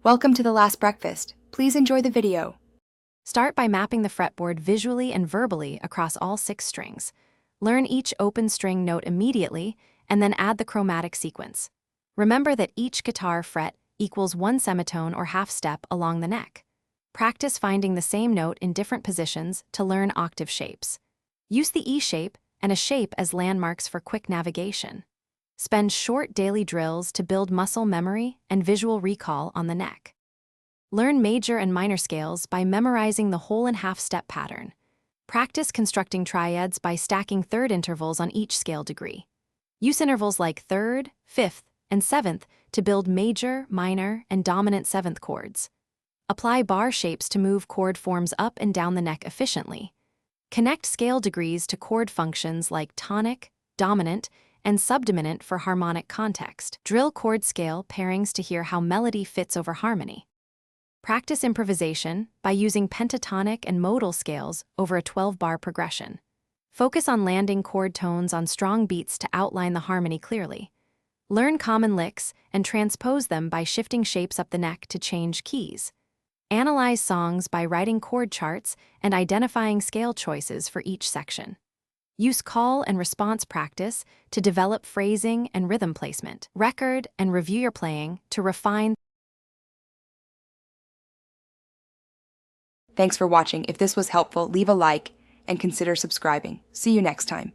Welcome to the last breakfast. Please enjoy the video. Start by mapping the fretboard visually and verbally across all 6 strings. Learn each open string note immediately, and then add the chromatic sequence. Remember that each guitar fret equals 1 semitone or half step along the neck. Practice finding the same note in different positions to learn octave shapes. Use the E shape and a shape as landmarks for quick navigation. Spend short daily drills to build muscle memory and visual recall on the neck. Learn major and minor scales by memorizing the whole and half step pattern. Practice constructing triads by stacking third intervals on each scale degree. Use intervals like third, fifth, and seventh to build major, minor, and dominant seventh chords. Apply bar shapes to move chord forms up and down the neck efficiently. Connect scale degrees to chord functions like tonic, dominant, and subdominant for harmonic context. Drill chord scale pairings to hear how melody fits over harmony. Practice improvisation by using pentatonic and modal scales over a 12-bar progression. Focus on landing chord tones on strong beats to outline the harmony clearly. Learn common licks and transpose them by shifting shapes up the neck to change keys. Analyze songs by writing chord charts and identifying scale choices for each section. Use call and response practice to develop phrasing and rhythm placement. Record and review your playing to refine. Thanks for watching. If this was helpful, leave a like and consider subscribing. See you next time.